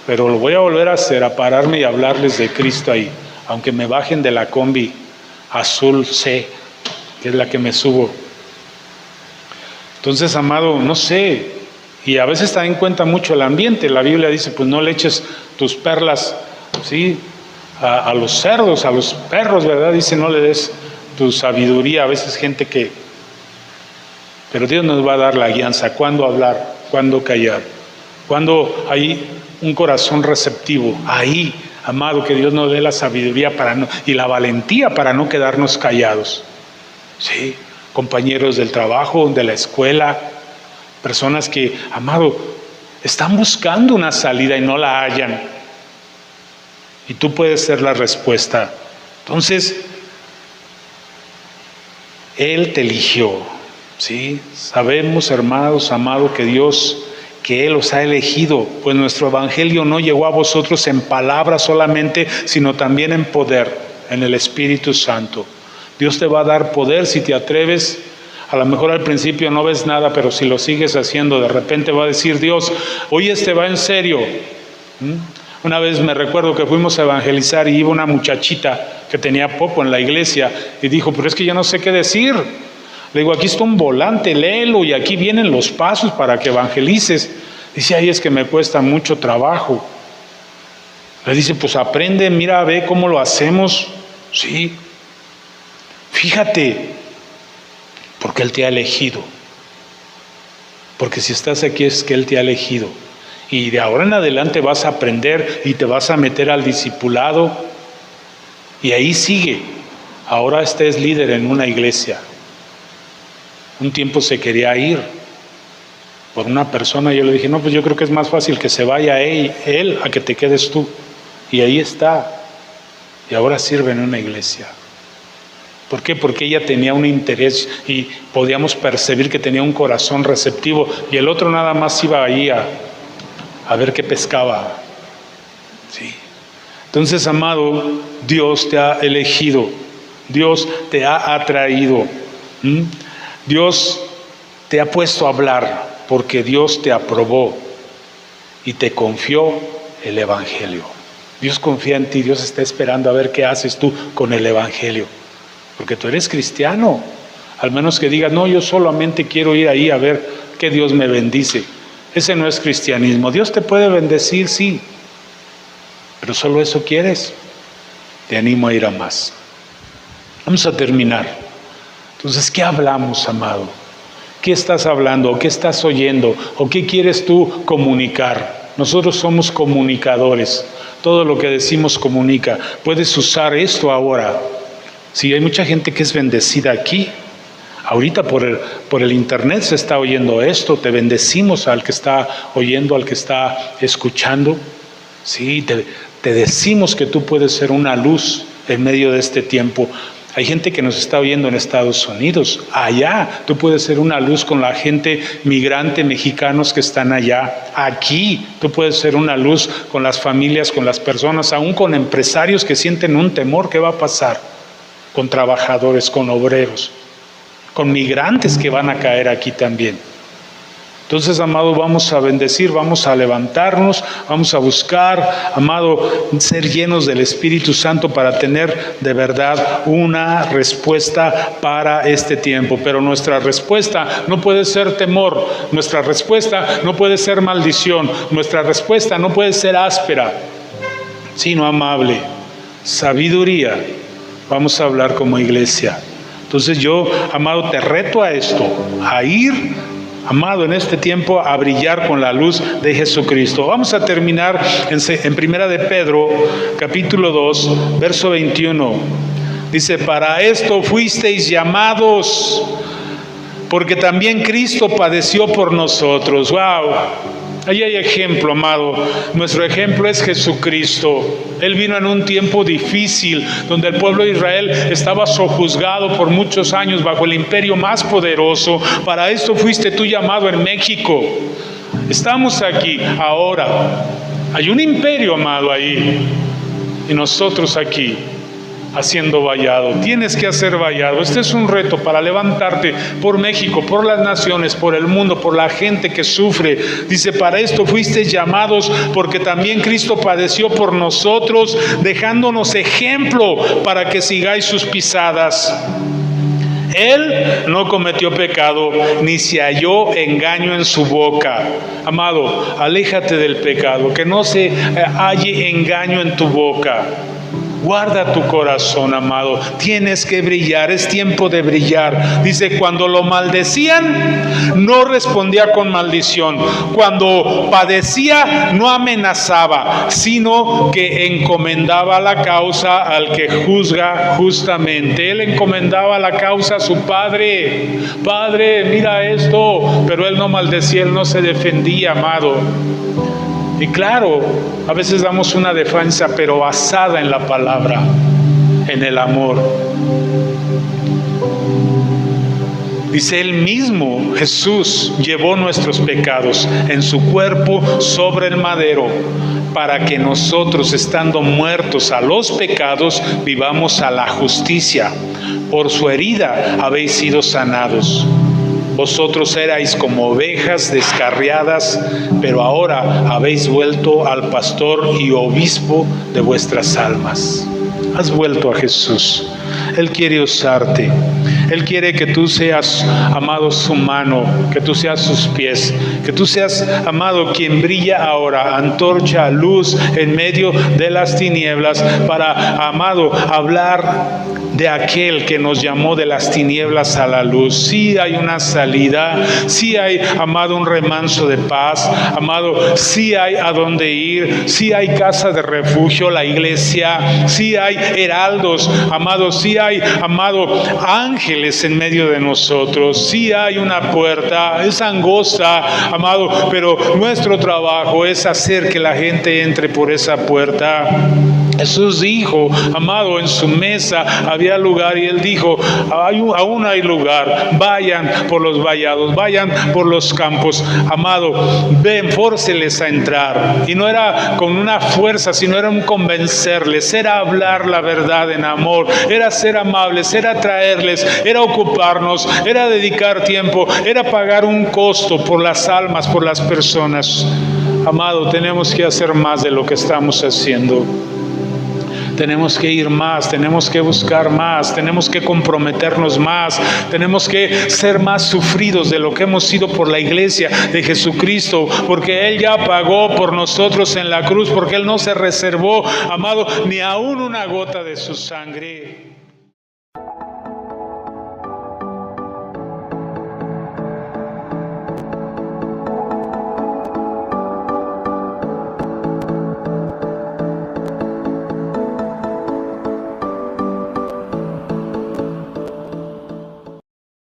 pero lo voy a volver a hacer, a pararme y hablarles de Cristo ahí. Aunque me bajen de la combi azul C, que es la que me subo. Entonces, amado, no sé, y a veces también cuenta mucho el ambiente. La Biblia dice, pues no le eches tus perlas, ¿sí?, a los cerdos, a los perros, ¿verdad? Dice, no le des tu sabiduría. A veces gente que... Pero Dios nos va a dar la guianza, cuándo hablar, cuándo callar, cuándo hay un corazón receptivo, ahí, amado, que Dios nos dé la sabiduría y la valentía para no quedarnos callados. Sí, compañeros del trabajo, de la escuela, personas que, amado, están buscando una salida y no la hallan. Y tú puedes ser la respuesta. Entonces, Él te eligió. Sí, sabemos, hermanos, amado, que Él los ha elegido, pues nuestro evangelio no llegó a vosotros en palabras solamente, sino también en poder, en el Espíritu Santo. Dios te va a dar poder si te atreves. A lo mejor al principio no ves nada, pero si lo sigues haciendo, de repente va a decir Dios, oye, va en serio. Una vez me recuerdo que fuimos a evangelizar y iba una muchachita que tenía poco en la iglesia y dijo, pero es que yo no sé qué decir. Le digo, aquí está un volante, léelo y aquí vienen los pasos para que evangelices. Dice, ay, es que me cuesta mucho trabajo. Le dice, pues aprende, mira, ve cómo lo hacemos. Sí, fíjate, porque Él te ha elegido. Porque si estás aquí es que Él te ha elegido. Y de ahora en adelante vas a aprender y te vas a meter al discipulado. Y ahí sigue. Ahora es líder en una iglesia. Un tiempo se quería ir por una persona y yo le dije, no, pues yo creo que es más fácil que se vaya él a que te quedes tú. Y ahí está. Y ahora sirve en una iglesia. ¿Por qué? Porque ella tenía un interés y podíamos percibir que tenía un corazón receptivo y el otro nada más iba ahí a ver qué pescaba. Sí. Entonces, amado, Dios te ha elegido. Dios te ha atraído. Dios te ha puesto a hablar porque Dios te aprobó y te confió el Evangelio. Dios confía en ti, Dios está esperando a ver qué haces tú con el Evangelio. Porque tú eres cristiano. Al menos que digas, no, yo solamente quiero ir ahí a ver que Dios me bendice. Ese no es cristianismo. Dios te puede bendecir, sí, pero solo eso quieres. Te animo a ir a más. Vamos a terminar. Entonces, ¿qué hablamos, amado? ¿Qué estás hablando? ¿O qué estás oyendo? ¿O qué quieres tú comunicar? Nosotros somos comunicadores. Todo lo que decimos comunica. Puedes usar esto ahora. Sí, hay mucha gente que es bendecida aquí. Ahorita por el internet se está oyendo esto. Te bendecimos al que está oyendo, al que está escuchando. Sí, te decimos que tú puedes ser una luz en medio de este tiempo. Hay gente que nos está oyendo en Estados Unidos. Allá tú puedes ser una luz con la gente migrante, mexicanos que están allá. Aquí tú puedes ser una luz con las familias, con las personas, aún con empresarios que sienten un temor. ¿Qué va a pasar? Con trabajadores, con obreros, con migrantes que van a caer aquí también. Entonces, amado, vamos a bendecir, vamos a levantarnos, vamos a buscar, amado, ser llenos del Espíritu Santo para tener de verdad una respuesta para este tiempo. Pero nuestra respuesta no puede ser temor, nuestra respuesta no puede ser maldición, nuestra respuesta no puede ser áspera, sino amable, sabiduría. Vamos a hablar como iglesia. Entonces yo, amado, te reto a esto, a ir, amado, en este tiempo a brillar con la luz de Jesucristo. Vamos a terminar en Primera de Pedro, capítulo 2, verso 21. Dice, para esto fuisteis llamados, porque también Cristo padeció por nosotros. ¡Wow! Ahí hay ejemplo, amado. Nuestro ejemplo es Jesucristo. Él vino en un tiempo difícil, donde el pueblo de Israel estaba sojuzgado por muchos años bajo el imperio más poderoso. Para esto fuiste tú llamado en México. Estamos aquí ahora. Hay un imperio, amado, ahí. Y nosotros aquí, haciendo vallado. Tienes que hacer vallado. Este es un reto para levantarte por México, por las naciones, por el mundo, por la gente que sufre. Dice, para esto fuisteis llamados, porque también Cristo padeció por nosotros, dejándonos ejemplo para que sigáis sus pisadas. Él no cometió pecado, ni se halló engaño en su boca. Amado, aléjate del pecado, que no se halle engaño en tu boca. Guarda tu corazón, amado. Tienes que brillar, es tiempo de brillar. Dice, cuando lo maldecían, no respondía con maldición. Cuando padecía, no amenazaba, sino que encomendaba la causa al que juzga justamente. Él encomendaba la causa a su padre. Padre, mira esto. Pero él no maldecía, él no se defendía, amado. Y claro, a veces damos una defensa, pero basada en la palabra, en el amor. Dice, Él mismo, Jesús, llevó nuestros pecados en su cuerpo sobre el madero, para que nosotros, estando muertos a los pecados, vivamos a la justicia. Por su herida habéis sido sanados. Vosotros erais como ovejas descarriadas, pero ahora habéis vuelto al pastor y obispo de vuestras almas. Has vuelto a Jesús. Él quiere usarte. Él quiere que tú seas, amado, su mano, que tú seas sus pies, que tú seas, amado, quien brilla ahora, antorcha, luz en medio de las tinieblas, para, amado, hablar de aquel que nos llamó de las tinieblas a la luz. Sí hay una salida, sí hay, amado, un remanso de paz, amado, sí hay a dónde ir, sí hay casa de refugio, la iglesia, sí hay heraldos, amado, sí hay, amado, ángeles en medio de nosotros, sí hay una puerta, es angosta, amado, pero nuestro trabajo es hacer que la gente entre por esa puerta. Jesús dijo, amado, en su mesa había lugar, y Él dijo, aún hay lugar, vayan por los vallados, vayan por los campos, amado, ven, fórceles a entrar. Y no era con una fuerza, sino era un convencerles, era hablar la verdad en amor, era ser amables, era traerles, era ocuparnos, era dedicar tiempo, era pagar un costo por las almas, por las personas. Amado, tenemos que hacer más de lo que estamos haciendo. tenemos que ir más, tenemos que buscar más, tenemos que comprometernos más, tenemos que ser más sufridos de lo que hemos sido por la iglesia de Jesucristo, porque Él ya pagó por nosotros en la cruz, porque Él no se reservó, amado, ni aún una gota de su sangre.